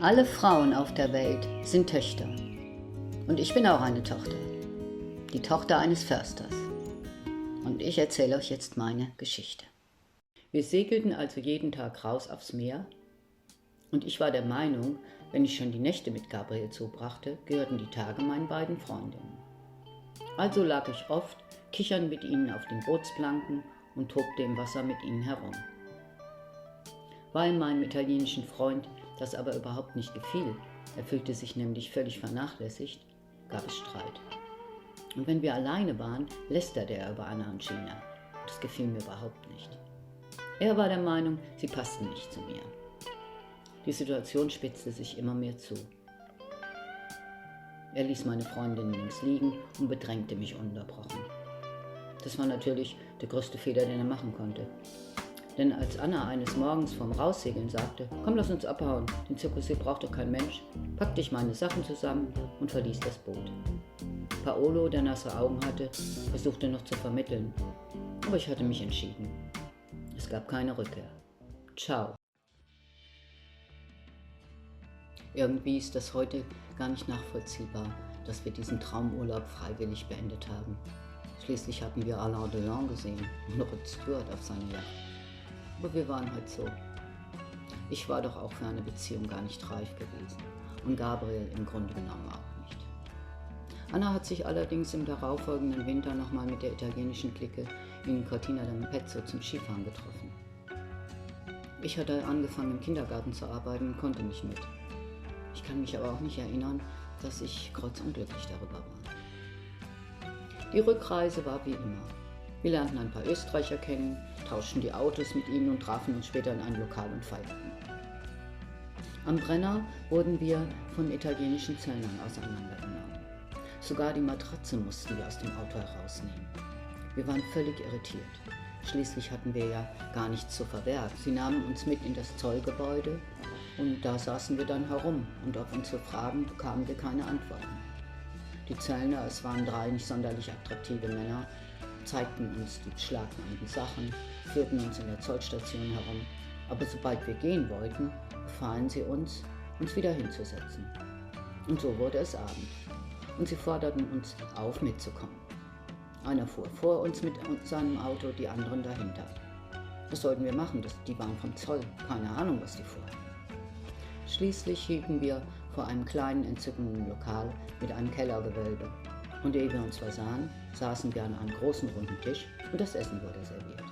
Alle Frauen auf der Welt sind Töchter. Und ich bin auch eine Tochter. Die Tochter eines Försters. Und ich erzähle euch jetzt meine Geschichte. Wir segelten also jeden Tag raus aufs Meer. Und ich war der Meinung, wenn ich schon die Nächte mit Gabriel zubrachte, gehörten die Tage meinen beiden Freundinnen. Also lag ich oft kichernd mit ihnen auf den Bootsplanken und tobte im Wasser mit ihnen herum. Weil meinem italienischen Freund das aber überhaupt nicht gefiel, er fühlte sich nämlich völlig vernachlässigt, gab es Streit. Und wenn wir alleine waren, lästerte er über Anna und Gina. Das gefiel mir überhaupt nicht. Er war der Meinung, sie passten nicht zu mir. Die Situation spitzte sich immer mehr zu. Er ließ meine Freundin links liegen und bedrängte mich ununterbrochen. Das war natürlich der größte Fehler, den er machen konnte. Denn als Anna eines Morgens vorm Raussegeln sagte, komm, lass uns abhauen, den Zirkussee braucht doch kein Mensch, packte ich meine Sachen zusammen und verließ das Boot. Paolo, der nasse Augen hatte, versuchte noch zu vermitteln, aber ich hatte mich entschieden. Es gab keine Rückkehr. Ciao. Irgendwie ist das heute gar nicht nachvollziehbar, dass wir diesen Traumurlaub freiwillig beendet haben. Schließlich hatten wir Alain Delon gesehen und Rod Stewart auf seiner Yacht. Aber wir waren halt so. Ich war doch auch für eine Beziehung gar nicht reif gewesen und Gabriel im Grunde genommen auch nicht. Anna hat sich allerdings im darauffolgenden Winter nochmal mit der italienischen Clique in Cortina d'Ampezzo zum Skifahren getroffen. Ich hatte angefangen im Kindergarten zu arbeiten und konnte nicht mit. Ich kann mich aber auch nicht erinnern, dass ich kreuzunglücklich darüber war. Die Rückreise war wie immer. Wir lernten ein paar Österreicher kennen, tauschten die Autos mit ihnen und trafen uns später in einem Lokal und feierten. Am Brenner wurden wir von italienischen Zöllnern auseinandergenommen. Sogar die Matratze mussten wir aus dem Auto herausnehmen. Wir waren völlig irritiert. Schließlich hatten wir ja gar nichts zu verbergen. Sie nahmen uns mit in das Zollgebäude und da saßen wir dann herum und auf unsere Fragen bekamen wir keine Antworten. Die Zöllner, es waren 3 nicht sonderlich attraktive Männer, zeigten uns die beschlagnahmten Sachen, führten uns in der Zollstation herum, aber sobald wir gehen wollten, befahlen sie uns, uns wieder hinzusetzen. Und so wurde es Abend. Und sie forderten uns auf, mitzukommen. Einer fuhr vor uns mit seinem Auto, die anderen dahinter. Was sollten wir machen? Die waren vom Zoll, keine Ahnung, was die vorhatten. Schließlich hielten wir vor einem kleinen, entzückenden Lokal mit einem Kellergewölbe. Und ehe wir uns versahen, saßen wir an einem großen runden Tisch und das Essen wurde serviert.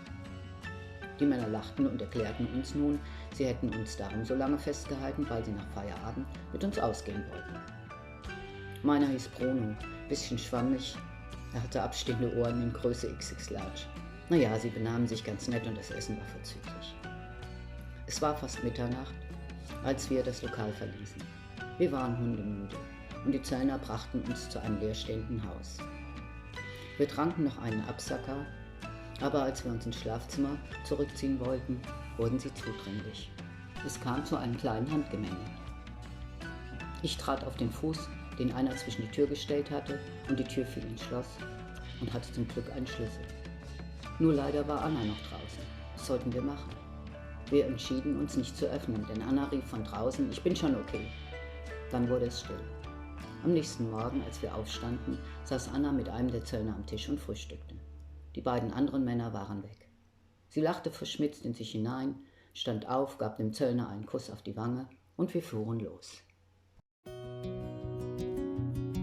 Die Männer lachten und erklärten uns nun, sie hätten uns darum so lange festgehalten, weil sie nach Feierabend mit uns ausgehen wollten. Meiner hieß Bruno, bisschen schwammig, er hatte abstehende Ohren in Größe XX Large. Naja, sie benahmen sich ganz nett und das Essen war vorzüglich. Es war fast Mitternacht, als wir das Lokal verließen. Wir waren hundemüde und die Zöllner brachten uns zu einem leerstehenden Haus. Wir tranken noch einen Absacker, aber als wir uns ins Schlafzimmer zurückziehen wollten, wurden sie zudringlich. Es kam zu einem kleinen Handgemenge. Ich trat auf den Fuß, den einer zwischen die Tür gestellt hatte, und die Tür fiel ins Schloss und hatte zum Glück einen Schlüssel. Nur leider war Anna noch draußen. Was sollten wir machen? Wir entschieden uns nicht zu öffnen, denn Anna rief von draußen, ich bin schon okay. Dann wurde es still. Am nächsten Morgen, als wir aufstanden, saß Anna mit einem der Zöllner am Tisch und frühstückte. Die beiden anderen Männer waren weg. Sie lachte verschmitzt in sich hinein, stand auf, gab dem Zöllner einen Kuss auf die Wange und wir fuhren los.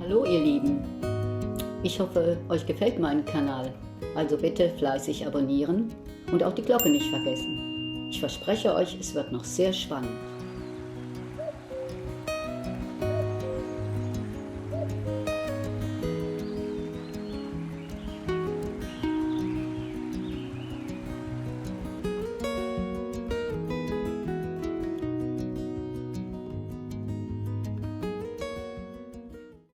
Hallo ihr Lieben, ich hoffe, euch gefällt mein Kanal, also bitte fleißig abonnieren und auch die Glocke nicht vergessen. Ich verspreche euch, es wird noch sehr spannend.